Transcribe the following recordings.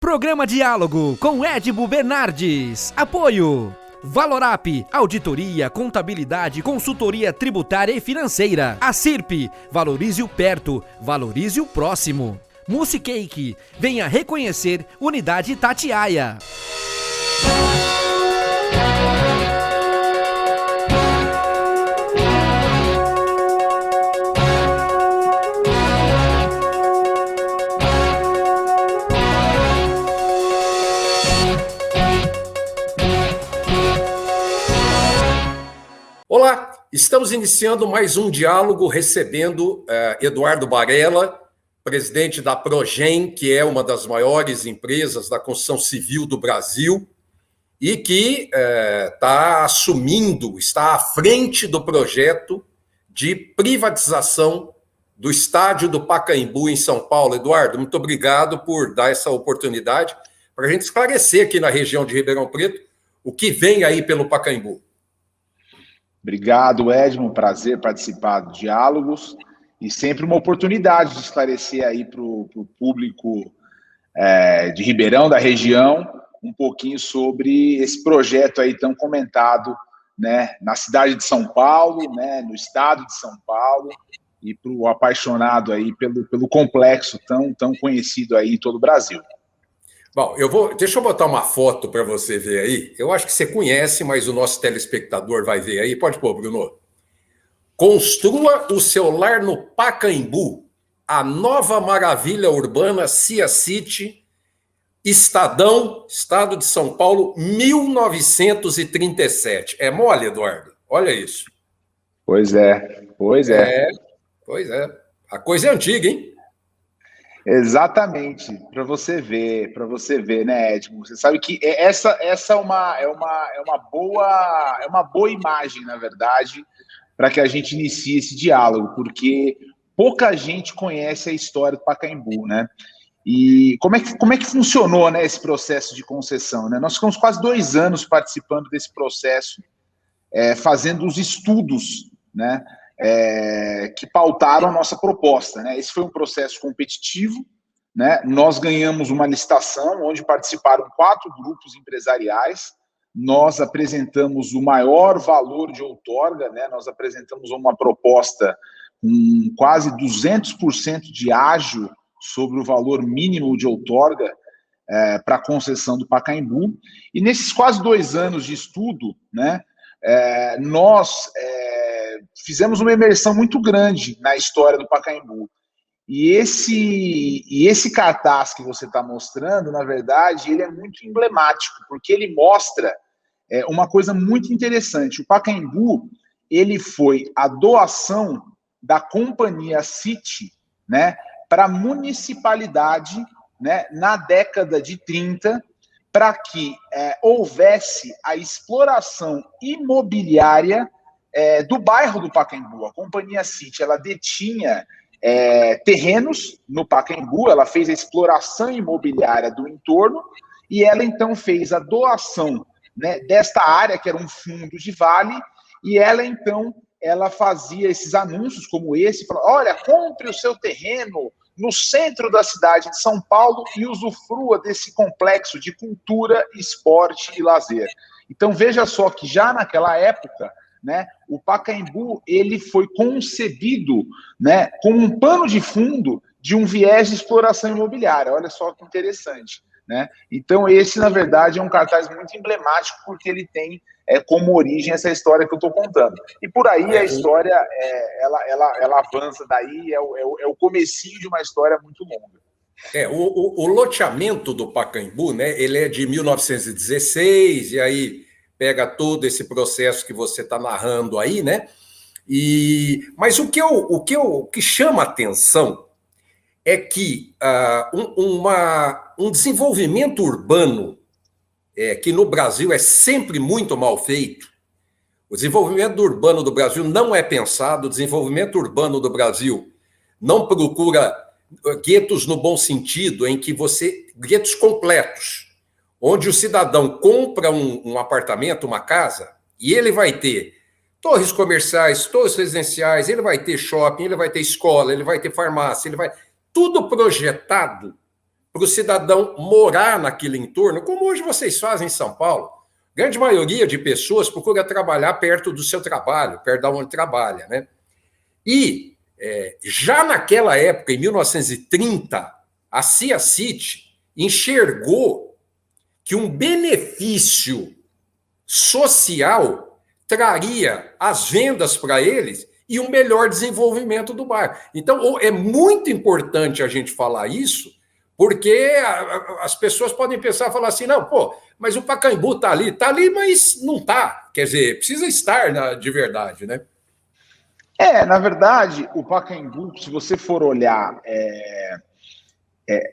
Programa Diálogo com Edmo Bernardes. Apoio Valorap, auditoria, contabilidade, consultoria tributária e financeira. A CIRP, valorize o perto, valorize o próximo. Musicake, venha reconhecer Unidade Itatiaia. Olá, estamos iniciando mais um diálogo recebendo Eduardo Barella, presidente da Progem, que é uma das maiores empresas da construção civil do Brasil e que está à frente do projeto de privatização do estádio do Pacaembu em São Paulo. Eduardo, muito obrigado por dar essa oportunidade para a gente esclarecer aqui na região de Ribeirão Preto o que vem aí pelo Pacaembu. Obrigado, Edmo. Prazer participar dos diálogos e sempre uma oportunidade de esclarecer aí para o público de Ribeirão, da região, um pouquinho sobre esse projeto aí tão comentado, né, na cidade de São Paulo, né, no estado de São Paulo, e para o apaixonado aí pelo complexo tão conhecido aí em todo o Brasil. Bom, deixa eu botar uma foto para você ver aí. Eu acho que você conhece, mas o nosso telespectador vai ver aí. Pode pôr, Bruno. Construa o seu lar no Pacaembu, a nova maravilha urbana Cia City, Estadão, Estado de São Paulo, 1937. É mole, Eduardo? Olha isso. Pois é. Pois é. A coisa é antiga, hein? Exatamente, para você ver, né, Edmo? Você sabe que essa é uma boa imagem, na verdade, para que a gente inicie esse diálogo, porque pouca gente conhece a história do Pacaembu, né? E como é que funcionou, né, esse processo de concessão, né? Nós ficamos quase 2 anos participando desse processo, fazendo os estudos, né? Que pautaram a nossa proposta, né? Esse foi um processo competitivo, né? Nós ganhamos uma licitação onde participaram 4 grupos empresariais. Nós apresentamos o maior valor de outorga, né? Nós apresentamos uma proposta com quase 200% de ágio sobre o valor mínimo de outorga para a concessão do Pacaembu. E nesses quase 2 anos de estudo, né? Nós fizemos uma imersão muito grande na história do Pacaembu. E esse cartaz que você está mostrando, na verdade, ele é muito emblemático, porque ele mostra uma coisa muito interessante. O Pacaembu, ele foi a doação da companhia City, né, para a municipalidade, né, na década de 30, para que houvesse a exploração imobiliária do bairro do Pacaembu. A companhia City, ela detinha terrenos no Pacaembu, ela fez a exploração imobiliária do entorno e ela então fez a doação, né, desta área, que era um fundo de vale, e ela fazia esses anúncios como esse, falando, olha, compre o seu terreno no centro da cidade de São Paulo e usufrua desse complexo de cultura, esporte e lazer. Então veja só que já naquela época, né, o Pacaembu, ele foi concebido, né, como um pano de fundo de um viés de exploração imobiliária. Olha só que interessante, né? Então esse, na verdade, é um cartaz muito emblemático porque ele tem como origem essa história que eu estou contando. E por aí a história, ela avança daí, é o comecinho de uma história muito longa. O loteamento do Pacaembu, né, ele é de 1916, e aí pega todo esse processo que você está narrando aí, né? Mas o que chama atenção é que um desenvolvimento urbano que no Brasil é sempre muito mal feito. O desenvolvimento urbano do Brasil não é pensado, o desenvolvimento urbano do Brasil não procura guetos no bom sentido, em que guetos completos, onde o cidadão compra um apartamento, uma casa, e ele vai ter torres comerciais, torres residenciais, ele vai ter shopping, ele vai ter escola, ele vai ter farmácia, tudo projetado para o cidadão morar naquele entorno, como hoje vocês fazem em São Paulo. Grande maioria de pessoas procura trabalhar perto do seu trabalho, perto de onde trabalha, né? E já naquela época, em 1930, a Cia City enxergou que um benefício social traria as vendas para eles e um melhor desenvolvimento do bairro. Então, é muito importante a gente falar isso, porque as pessoas podem pensar, falar assim, não, pô, mas o Pacaembu está ali, mas não está. Quer dizer, precisa estar de verdade, né? Na verdade, o Pacaembu, se você for olhar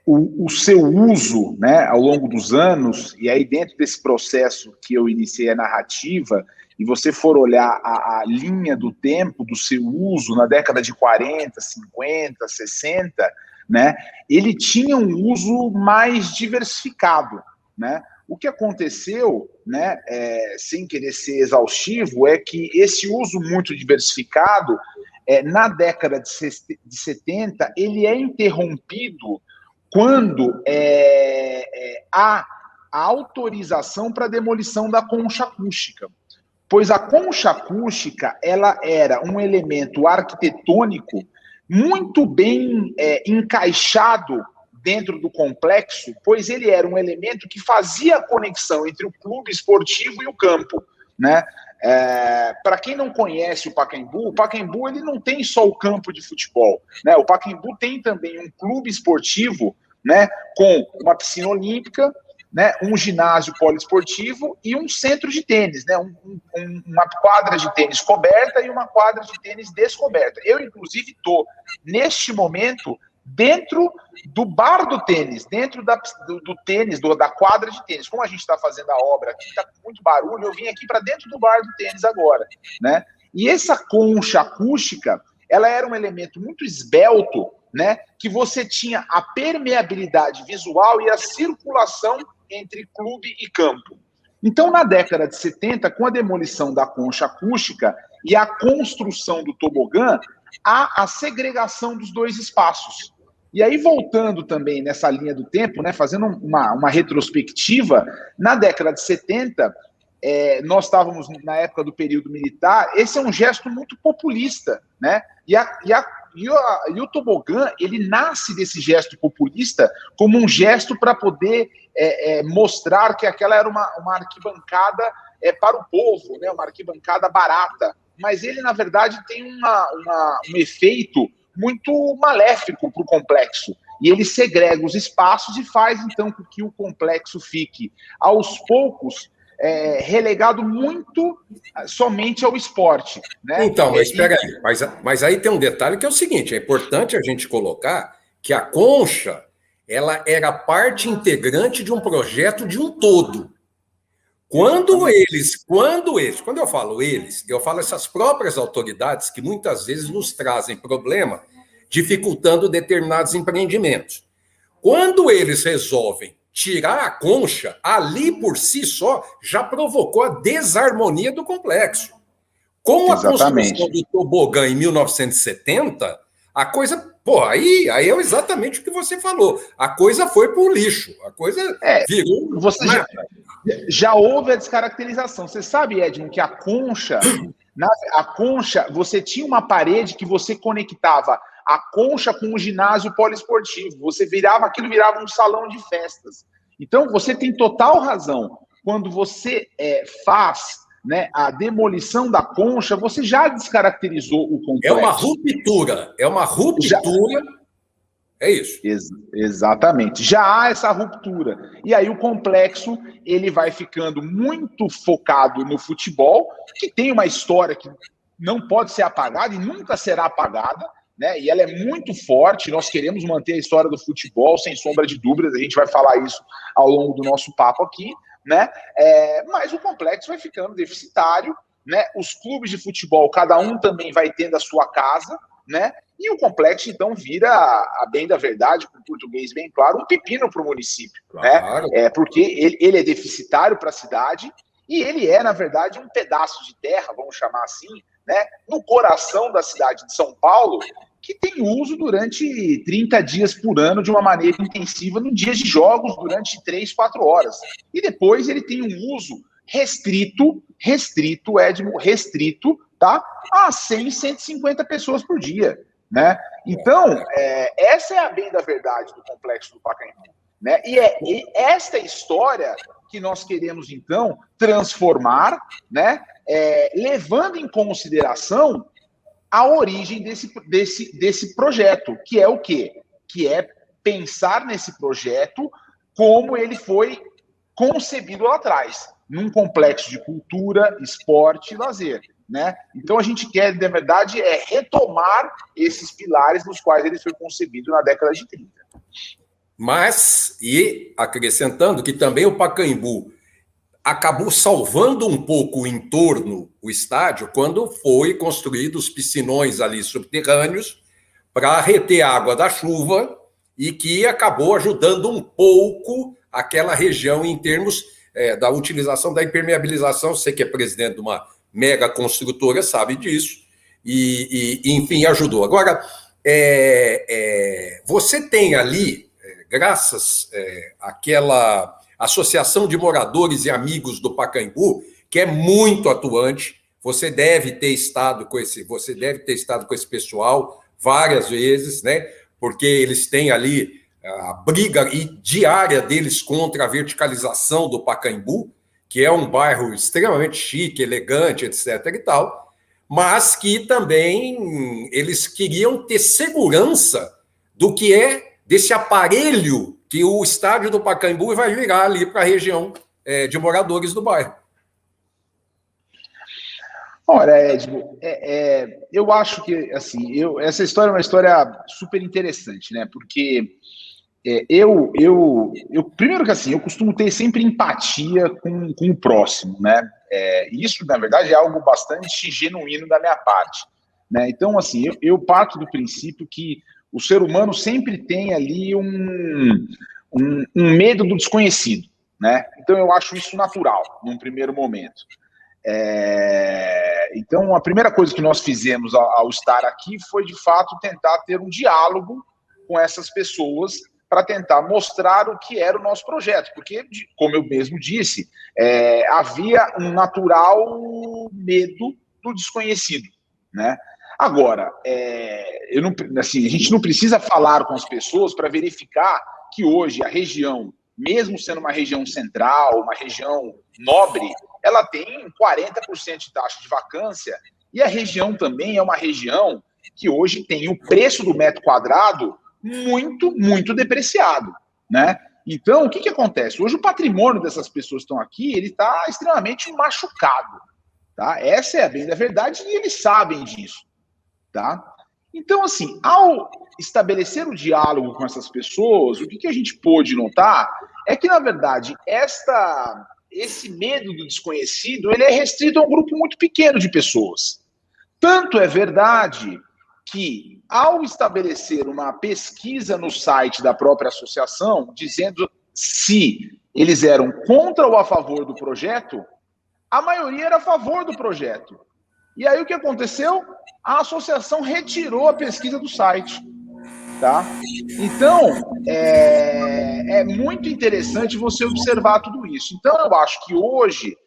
o seu uso, né, ao longo dos anos, e aí dentro desse processo que eu iniciei a narrativa, e você for olhar a linha do tempo do seu uso na década de 40, 50, 60, né, ele tinha um uso mais diversificado, né? O que aconteceu, né, sem querer ser exaustivo, é que esse uso muito diversificado, na década de 70, ele é interrompido quando há a autorização para a demolição da concha acústica. Pois a concha acústica, ela era um elemento arquitetônico muito bem encaixado dentro do complexo, pois ele era um elemento que fazia a conexão entre o clube esportivo e o campo, né? Para quem não conhece o Pacaembu ele não tem só o campo de futebol, né? O Pacaembu tem também um clube esportivo, né, com uma piscina olímpica, né, um ginásio poliesportivo e um centro de tênis, né, uma quadra de tênis coberta e uma quadra de tênis descoberta. Eu, inclusive, estou, neste momento, dentro do bar do tênis, dentro do tênis, da quadra de tênis. Como a gente está fazendo a obra aqui, está com muito barulho, eu vim aqui para dentro do bar do tênis agora, né? E essa concha acústica, ela era um elemento muito esbelto, né? Que você tinha a permeabilidade visual e a circulação entre clube e campo. Então, na década de 70, com a demolição da concha acústica e a construção do tobogã, há a segregação dos dois espaços. E aí, voltando também nessa linha do tempo, né, fazendo uma retrospectiva, na década de 70, nós estávamos na época do período militar, esse é um gesto muito populista, né? E o tobogã, ele nasce desse gesto populista como um gesto para poder mostrar que aquela era uma arquibancada para o povo, né? Uma arquibancada barata. Mas ele, na verdade, tem um efeito muito maléfico para o complexo. E ele segrega os espaços e faz, então, com que o complexo fique, aos poucos, relegado muito somente ao esporte, né? Então, mas espera aí. Mas aí tem um detalhe que é o seguinte, é importante a gente colocar que a concha, ela era parte integrante de um projeto de um todo. Quando eu falo eles, eu falo essas próprias autoridades que muitas vezes nos trazem problema, dificultando determinados empreendimentos. Quando eles resolvem tirar a concha, ali por si só, já provocou a desarmonia do complexo. Com a construção do tobogã em 1970, a coisa... aí é exatamente o que você falou. A coisa foi para o lixo. A coisa virou... Já houve a descaracterização. Você sabe, Edmund, que a concha, você tinha uma parede que você conectava a concha com o ginásio poliesportivo. Aquilo virava um salão de festas. Então, você tem total razão. Quando você faz, né, a demolição da concha, você já descaracterizou o complexo. É uma ruptura. É isso. Exatamente. Já há essa ruptura. E aí o complexo, ele vai ficando muito focado no futebol, que tem uma história que não pode ser apagada e nunca será apagada, né? E ela é muito forte. Nós queremos manter a história do futebol, sem sombra de dúvidas. A gente vai falar isso ao longo do nosso papo aqui, né? Mas o complexo vai ficando deficitário, né? Os clubes de futebol, cada um também vai tendo a sua casa, né? E o complexo, então, vira, a bem da verdade, com português bem claro, um pepino para o município. Claro. Né? Porque ele é deficitário para a cidade e ele é, na verdade, um pedaço de terra, vamos chamar assim, né, no coração da cidade de São Paulo, que tem uso durante 30 dias por ano de uma maneira intensiva no dias de jogos durante 3, 4 horas. E depois ele tem um uso restrito, Edmo, tá? A 100, 150 pessoas por dia, né? Então, essa é a bem da verdade do Complexo do Pacaembu, né? E esta história que nós queremos, então, transformar, né? Levando em consideração a origem desse projeto, que é o quê? Que é pensar nesse projeto como ele foi concebido lá atrás, num complexo de cultura, esporte e lazer, né? Então a gente quer, na verdade, retomar esses pilares nos quais ele foi concebido na década de 30. Mas, e acrescentando que também o Pacaembu acabou salvando um pouco o entorno, o estádio, quando foi construído os piscinões ali subterrâneos para reter a água da chuva e que acabou ajudando um pouco aquela região em termos da utilização da impermeabilização. Você que é presidente de uma mega construtora sabe disso e enfim, ajudou. Agora, você tem ali, graças àquela Associação de Moradores e Amigos do Pacaembu, que é muito atuante. Você deve ter estado com esse pessoal várias vezes, né? Porque eles têm ali a briga diária deles contra a verticalização do Pacaembu, que é um bairro extremamente chique, elegante, etc. e tal, mas que também eles queriam ter segurança do que é desse aparelho que o estádio do Pacaembu vai virar ali para a região de moradores do bairro. Olha, Edmo, eu acho que assim, essa história é uma história super interessante, né? Porque primeiro que assim, eu costumo ter sempre empatia com o próximo, né? Isso, na verdade, é algo bastante genuíno da minha parte, né? Então, assim, eu parto do princípio que o ser humano sempre tem ali um medo do desconhecido, né? Então eu acho isso natural, num primeiro momento. Então a primeira coisa que nós fizemos ao estar aqui foi, de fato, tentar ter um diálogo com essas pessoas para tentar mostrar o que era o nosso projeto, porque, como eu mesmo disse, havia um natural medo do desconhecido, né? Agora, a gente não precisa falar com as pessoas para verificar que hoje a região, mesmo sendo uma região central, uma região nobre, ela tem 40% de taxa de vacância, e a região também é uma região que hoje tem o preço do metro quadrado muito, muito depreciado, né? Então, o que acontece? Hoje o patrimônio dessas pessoas que estão aqui, ele está extremamente machucado, tá? Essa é a bem da verdade e eles sabem disso. Tá? Então, assim, ao estabelecer o diálogo com essas pessoas, o que a gente pôde notar é que, na verdade, esse medo do desconhecido, ele é restrito a um grupo muito pequeno de pessoas. Tanto é verdade que, ao estabelecer uma pesquisa no site da própria associação, dizendo se eles eram contra ou a favor do projeto, a maioria era a favor do projeto. E aí o que aconteceu? A associação retirou a pesquisa do site, tá? Então, é muito interessante você observar tudo isso. Então, eu acho que hoje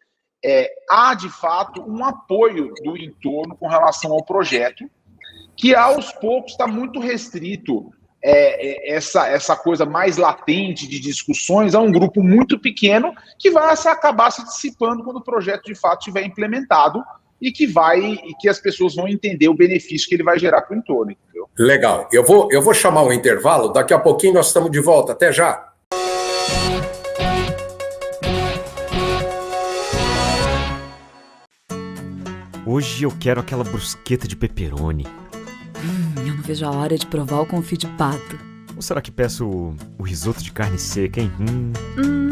há, de fato, um apoio do entorno com relação ao projeto, que aos poucos está muito restrito essa coisa mais latente de discussões a um grupo muito pequeno que vai acabar se dissipando quando o projeto, de fato, estiver implementado, e que as pessoas vão entender o benefício que ele vai gerar para o entorno, entendeu? Legal. Eu vou chamar um intervalo, daqui a pouquinho nós estamos de volta. Até já. Hoje eu quero aquela brusqueta de pepperoni. Eu não vejo a hora de provar o confit de pato. Ou será que peço o risoto de carne seca, hein?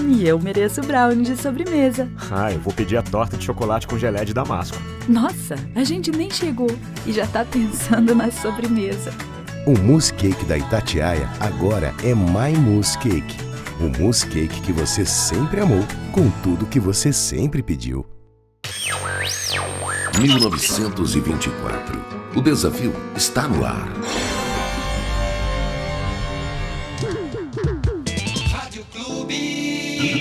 E eu mereço brownie de sobremesa. Eu vou pedir a torta de chocolate com geleia de damasco. Nossa, a gente nem chegou e já tá pensando na sobremesa. O mousse cake da Itatiaia agora é My Mousse Cake. O mousse cake que você sempre amou, com tudo que você sempre pediu. 1924. O desafio está no ar.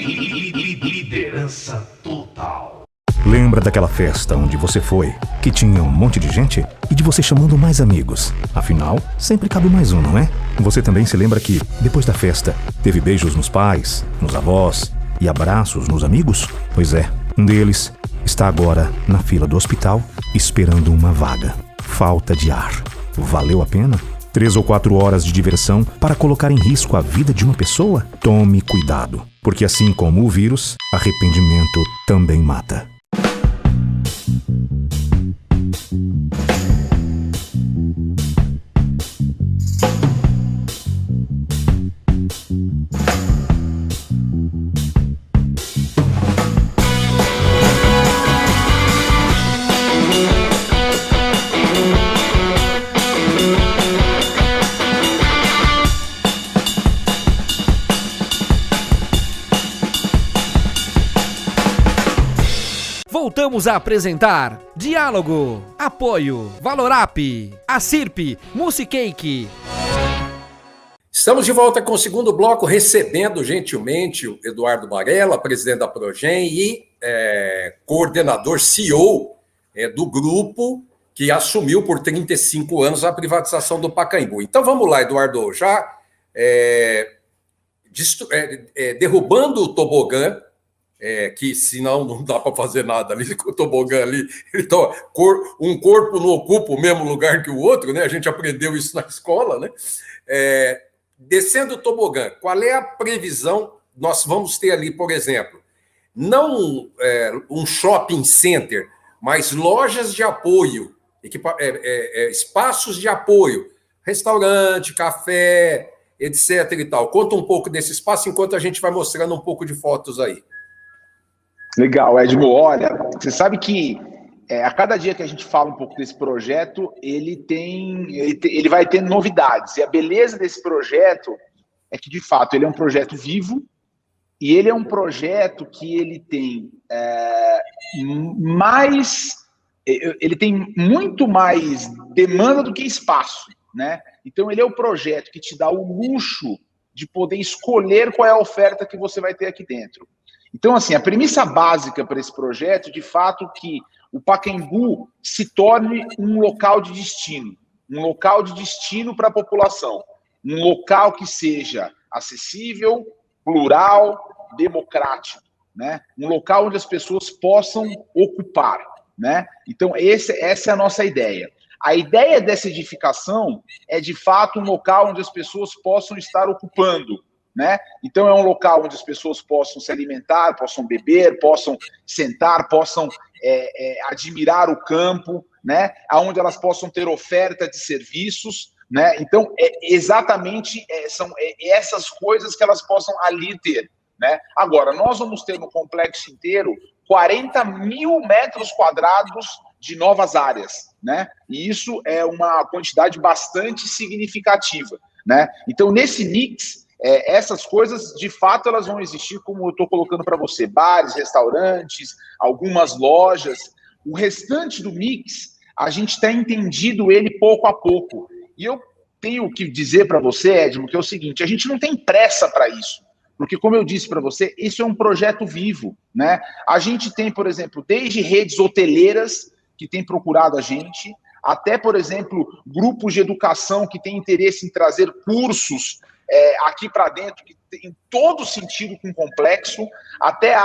Liderança total. Lembra daquela festa onde você foi, que tinha um monte de gente e de você chamando mais amigos? Afinal, sempre cabe mais um, não é? Você também se lembra que, depois da festa, teve beijos nos pais, nos avós e abraços nos amigos? Pois é, um deles está agora na fila do hospital esperando uma vaga. Falta de ar. Valeu a pena? 3 ou 4 horas de diversão para colocar em risco a vida de uma pessoa? Tome cuidado, porque assim como o vírus, arrependimento também mata. Voltamos a apresentar Diálogo, Apoio, Valorap, Acirp, Musicake. Estamos de volta com o segundo bloco, recebendo gentilmente o Eduardo Barella, presidente da Progem e coordenador, CEO do grupo que assumiu por 35 anos a privatização do Pacaembu. Então vamos lá, Eduardo, já derrubando o tobogã, que senão não dá para fazer nada ali com o tobogã ali. Então, um corpo não ocupa o mesmo lugar que o outro, né? A gente aprendeu isso na escola, né? Descendo o tobogã, qual é a previsão? Nós vamos ter ali, por exemplo, não um shopping center, mas lojas de apoio, espaços de apoio, restaurante, café, etc. e tal. Conta um pouco desse espaço enquanto a gente vai mostrando um pouco de fotos aí. Legal, Edmo. Olha, você sabe que a cada dia que a gente fala um pouco desse projeto, ele vai tendo novidades. E a beleza desse projeto é que, de fato, ele é um projeto vivo e ele é um projeto que ele tem ele tem muito mais demanda do que espaço, né? Então, ele é o projeto que te dá o luxo de poder escolher qual é a oferta que você vai ter aqui dentro. Então, assim, a premissa básica para esse projeto, de fato, que o Pacaembu se torne um local de destino para a população, um local que seja acessível, plural, democrático, né? Um local onde as pessoas possam ocupar, né? Então, essa é a nossa ideia. A ideia dessa edificação é, de fato, um local onde as pessoas possam estar ocupando, né? Então, é um local onde as pessoas possam se alimentar, possam beber, possam sentar, possam admirar o campo, né? Onde elas possam ter oferta de serviços, né? Então, são essas coisas que elas possam ali ter, né? Agora, nós vamos ter no complexo inteiro 40 mil metros quadrados de novas áreas, né? E isso é uma quantidade bastante significativa, né? Então, nesse mix, essas coisas, de fato, elas vão existir, como eu estou colocando para você, bares, restaurantes, algumas lojas. O restante do mix, a gente está entendido ele pouco a pouco. E eu tenho que dizer para você, Edmo, que é o seguinte, a gente não tem pressa para isso, porque, como eu disse para você, isso é um projeto vivo, né? A gente tem, por exemplo, desde redes hoteleiras que têm procurado a gente, até, por exemplo, grupos de educação que têm interesse em trazer cursos aqui para dentro, que tem todo sentido com o complexo, até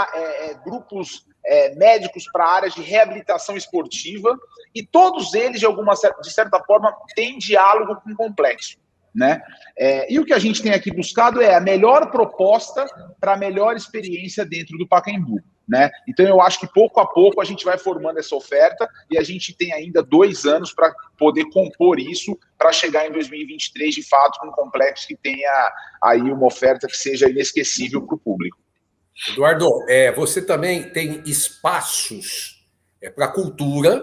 grupos médicos para áreas de reabilitação esportiva, e todos eles, de certa forma, têm diálogo com o complexo, né? E o que a gente tem aqui buscado é a melhor proposta para a melhor experiência dentro do Pacaembu, né? Então, eu acho que pouco a pouco a gente vai formando essa oferta e a gente tem ainda 2 anos para poder compor isso, para chegar em 2023, de fato, com um complexo que tenha aí uma oferta que seja inesquecível para o público. Eduardo, você também tem espaços para cultura,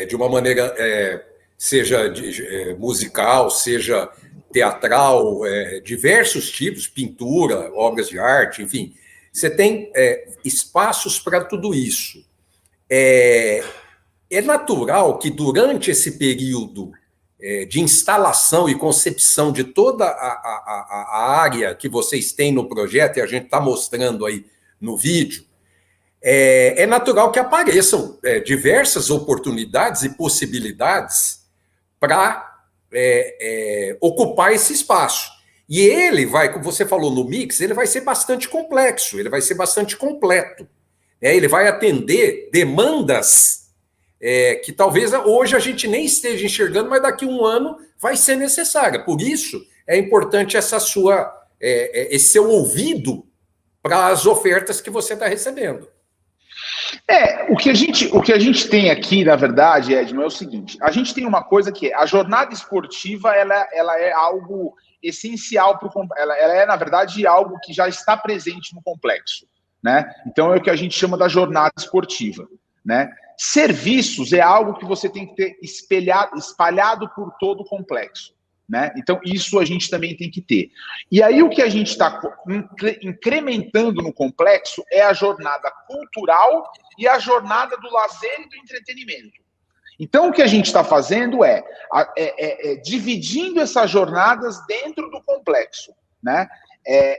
de uma maneira, seja musical, seja teatral, diversos tipos, pintura, obras de arte, enfim. Você tem espaços para tudo isso. É natural que durante esse período de instalação e concepção de toda a área que vocês têm no projeto, e a gente está mostrando aí no vídeo, é natural que apareçam diversas oportunidades e possibilidades para ocupar esse espaço. E ele vai, como você falou no Mix, ele vai ser bastante complexo, ele vai ser bastante completo. Ele vai atender demandas que talvez hoje a gente nem esteja enxergando, mas daqui a um ano vai ser necessária. Por isso, é importante esse seu ouvido para as ofertas que você está recebendo. O que a gente tem aqui, na verdade, Edmo, é o seguinte: a gente tem uma coisa que a jornada esportiva, ela é algo essencial para ela é, na verdade, algo que já está presente no complexo, né? Então é o que a gente chama da jornada esportiva, né? Serviços é algo que você tem que ter espalhado por todo o complexo, né? Então isso a gente também tem que ter. E aí o que a gente está incrementando no complexo é a jornada cultural e a jornada do lazer e do entretenimento. Então o que a gente está fazendo é dividindo essas jornadas dentro do complexo, né?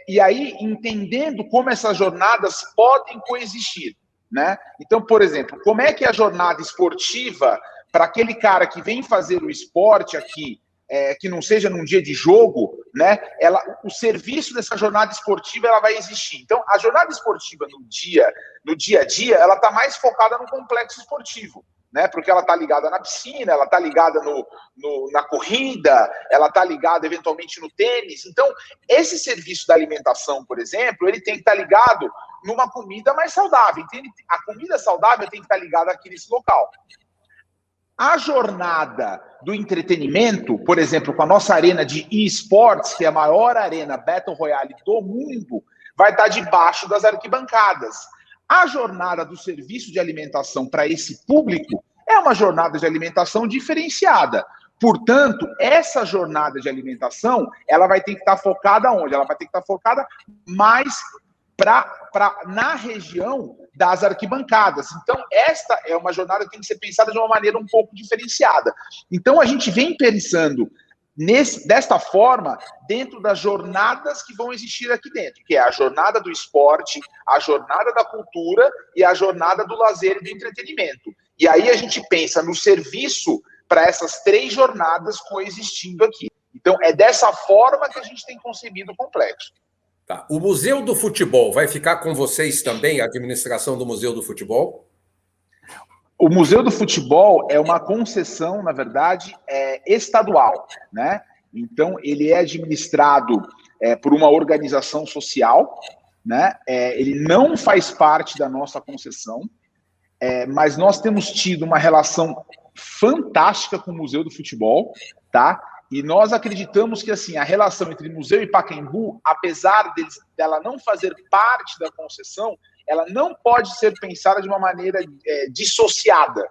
E aí entendendo como essas jornadas podem coexistir, né? Então, por exemplo, como é que a jornada esportiva, para aquele cara que vem fazer o esporte aqui, que não seja num dia de jogo, né? O serviço dessa jornada esportiva ela vai existir. Então, a jornada esportiva no dia a dia, ela está mais focada no complexo esportivo, né? Porque ela está ligada na piscina, ela está ligada na corrida, ela está ligada eventualmente no tênis. Então, esse serviço da alimentação, por exemplo, ele tem que estar ligado numa comida mais saudável. Então, a comida saudável tem que estar ligada aqui nesse local. A jornada do entretenimento, por exemplo, com a nossa arena de eSports, que é a maior arena Battle Royale do mundo, vai estar debaixo das arquibancadas. A jornada do serviço de alimentação para esse público é uma jornada de alimentação diferenciada. Portanto, essa jornada de alimentação, ela vai ter que estar focada onde? Ela vai ter que estar focada mais na região das arquibancadas. Então, esta é uma jornada que tem que ser pensada de uma maneira um pouco diferenciada. Então, a gente vem pensando desta forma dentro das jornadas que vão existir aqui dentro, que é a jornada do esporte, a jornada da cultura e a jornada do lazer e do entretenimento. E aí a gente pensa no serviço para essas três jornadas coexistindo aqui. Então, é dessa forma que a gente tem concebido o complexo. Tá. O Museu do Futebol vai ficar com vocês também, a administração do Museu do Futebol? O Museu do Futebol é uma concessão, na verdade, estadual, né? Então, ele é administrado por uma organização social, né? Ele não faz parte da nossa concessão, mas nós temos tido uma relação fantástica com o Museu do Futebol, tá? E nós acreditamos que assim, a relação entre Museu e Pacaembu, apesar dela não fazer parte da concessão, ela não pode ser pensada de uma maneira dissociada.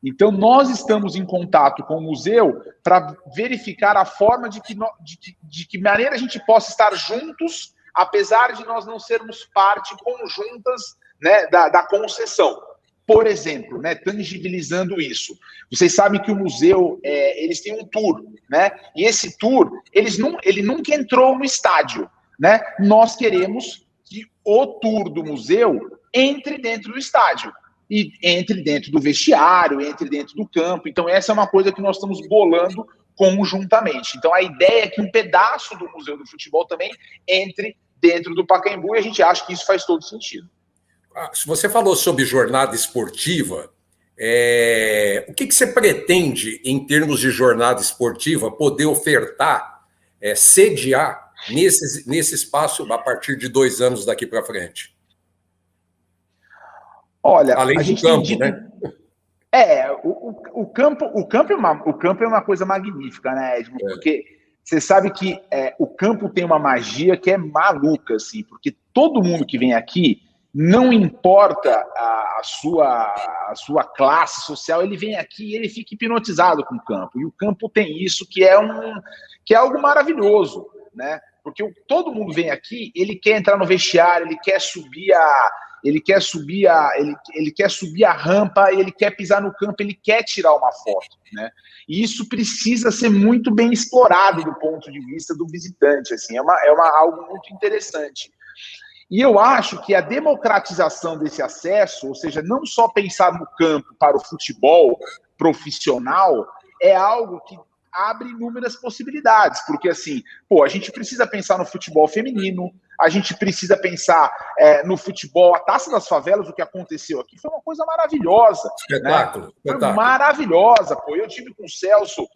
Então, nós estamos em contato com o museu para verificar a forma de que maneira a gente possa estar juntos, apesar de nós não sermos parte conjuntas, né, da concessão. Por exemplo, né, tangibilizando isso, vocês sabem que o museu, eles têm um tour, né? E esse tour, ele nunca entrou no estádio, né? Nós queremos que o tour do museu entre dentro do estádio, e entre dentro do vestiário, entre dentro do campo. Então, essa é uma coisa que nós estamos bolando conjuntamente. Então, a ideia é que um pedaço do Museu do Futebol também entre dentro do Pacaembu, e a gente acha que isso faz todo sentido. Se você falou sobre jornada esportiva, o que você pretende, em termos de jornada esportiva, poder ofertar, sediar nesse espaço a partir de 2 anos daqui para frente? Olha, além a do gente campo, tem dito, né? O campo é uma coisa magnífica, né, Edmo? Porque você sabe que o campo tem uma magia que é maluca, assim, porque todo mundo que vem aqui, não importa a sua classe social, ele vem aqui e ele fica hipnotizado com o campo. E o campo tem isso que é algo maravilhoso, né? Porque todo mundo vem aqui, ele quer entrar no vestiário, ele quer subir ele quer subir ele quer subir a rampa, ele quer pisar no campo, ele quer tirar uma foto, né? E isso precisa ser muito bem explorado do ponto de vista do visitante, assim, algo muito interessante. E eu acho que a democratização desse acesso, ou seja, não só pensar no campo para o futebol profissional, é algo que abre inúmeras possibilidades, porque assim, a gente precisa pensar no futebol feminino, a gente precisa pensar no futebol, a Taça das Favelas, o que aconteceu aqui foi uma coisa maravilhosa. Espetáculo. Né? Foi maravilhosa, Eu tive com o Celso,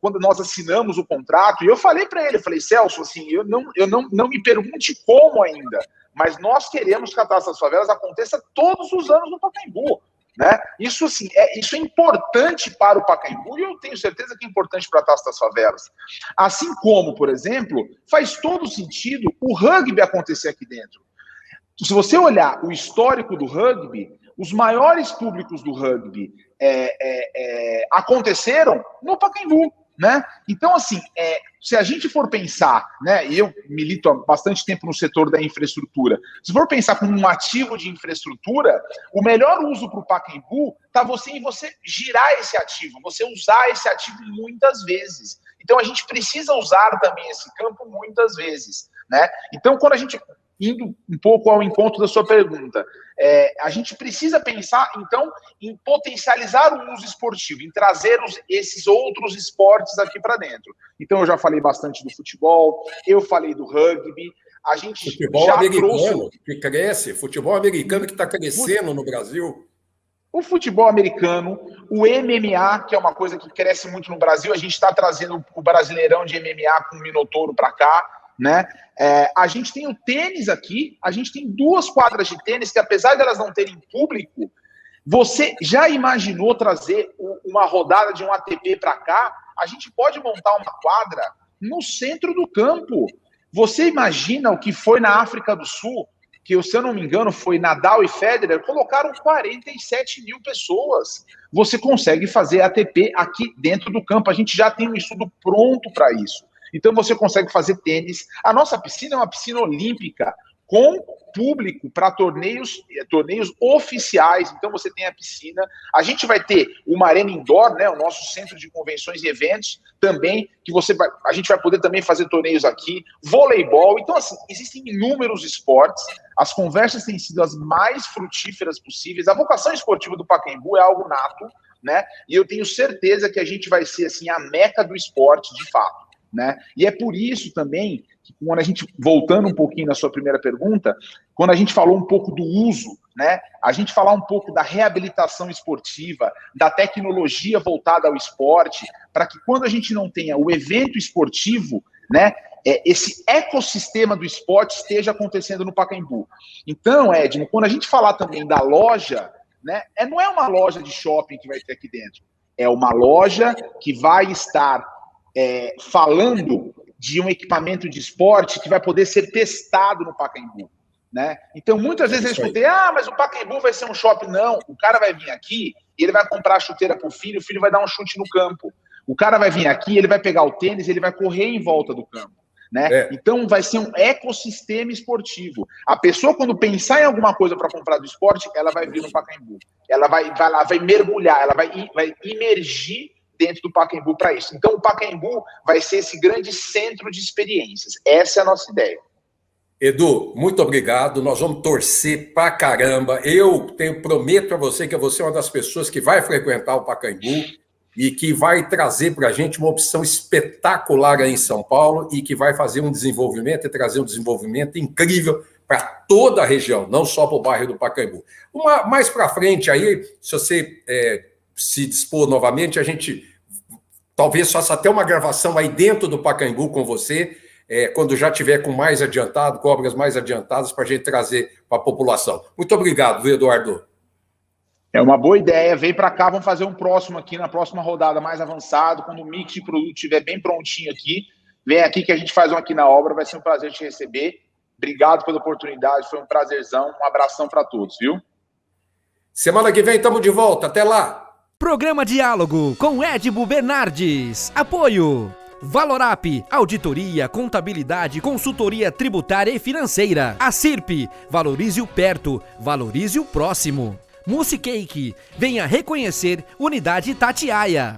quando nós assinamos o contrato, e eu falei para ele, Celso, assim, eu não me pergunte como ainda, mas nós queremos que a Taça das Favelas aconteça todos os anos no Pacaembu. Né? Isso, assim, isso é importante para o Pacaembu e eu tenho certeza que é importante para a Taça das Favelas. Assim como, por exemplo, faz todo sentido o rugby acontecer aqui dentro. Se você olhar o histórico do rugby, os maiores públicos do rugby aconteceram no Pacaembu. Né? Então, assim, se a gente for pensar, né, e eu milito há bastante tempo no setor da infraestrutura, se for pensar como um ativo de infraestrutura, o melhor uso para o Pacaembu está você girar esse ativo, você usar esse ativo muitas vezes. Então, a gente precisa usar também esse campo muitas vezes. Né? Então, quando a gente... Indo um pouco ao encontro da sua pergunta, a gente precisa pensar, então, em potencializar o uso esportivo, em trazer esses outros esportes aqui para dentro. Então, eu já falei bastante do futebol, eu falei do rugby, a gente futebol já americano que cresce, futebol americano que está crescendo no Brasil. O futebol americano, o MMA, que é uma coisa que cresce muito no Brasil, a gente está trazendo o Brasileirão de MMA com o Minotouro para cá, né? A gente tem o tênis aqui, a gente tem 2 quadras de tênis que, apesar de elas não terem público, você já imaginou trazer uma rodada de um ATP para cá? A gente pode montar uma quadra no centro do campo. Você imagina o que foi na África do Sul, que, se eu não me engano, foi Nadal e Federer, colocaram 47 mil pessoas. Você consegue fazer ATP aqui dentro do campo, a gente já tem um estudo pronto para isso. Então você consegue fazer tênis. A nossa piscina é uma piscina olímpica com público para torneios oficiais. Então você tem a piscina. A gente vai ter uma arena indoor, né, o nosso centro de convenções e eventos também, que a gente vai poder também fazer torneios aqui, voleibol. Então, assim, existem inúmeros esportes. As conversas têm sido as mais frutíferas possíveis. A vocação esportiva do Pacaembu é algo nato, né? E eu tenho certeza que a gente vai ser, assim, a meca do esporte de fato. Né? E é por isso também que, quando a gente, voltando um pouquinho na sua primeira pergunta, quando a gente falou um pouco do uso, né, a gente falar um pouco da reabilitação esportiva, da tecnologia voltada ao esporte, para que quando a gente não tenha o evento esportivo, né, esse ecossistema do esporte esteja acontecendo no Pacaembu. Então, Edmo, quando a gente falar também da loja, né, não é uma loja de shopping que vai ter aqui dentro, é uma loja que vai estar falando de um equipamento de esporte que vai poder ser testado no Pacaembu, né? Então, muitas vezes eu escutei, mas o Pacaembu vai ser um shopping. Não, o cara vai vir aqui e ele vai comprar a chuteira para o filho vai dar um chute no campo. O cara vai vir aqui, ele vai pegar o tênis, ele vai correr em volta do campo, né? Então, vai ser um ecossistema esportivo. A pessoa, quando pensar em alguma coisa para comprar do esporte, ela vai vir no Pacaembu. Ela vai mergulhar, ela vai imergir dentro do Pacaembu para isso. Então, o Pacaembu vai ser esse grande centro de experiências. Essa é a nossa ideia. Edu, muito obrigado. Nós vamos torcer pra caramba. Eu prometo a você que você é uma das pessoas que vai frequentar o Pacaembu e que vai trazer para a gente uma opção espetacular aí em São Paulo e que vai fazer um desenvolvimento e trazer um desenvolvimento incrível para toda a região, não só para o bairro do Pacaembu. Mais para frente aí, se você se dispor novamente, a gente talvez faça até uma gravação aí dentro do Pacaembu com você, quando já tiver com mais adiantado, com obras mais adiantadas, para a gente trazer para a população. Muito obrigado, viu, Eduardo? É uma boa ideia, vem para cá, vamos fazer um próximo aqui, na próxima rodada mais avançado, quando o mix de produto estiver bem prontinho aqui, vem aqui que a gente faz um aqui na obra, vai ser um prazer te receber. Obrigado pela oportunidade, foi um prazerzão, um abração para todos, viu? Semana que vem estamos de volta, até lá! Programa Diálogo com Edmo Bernardes. Apoio Valorap, auditoria, contabilidade, consultoria tributária e financeira. A CIRP, valorize o perto, valorize o próximo. Mousse Cake, venha reconhecer Unidade Itatiaia.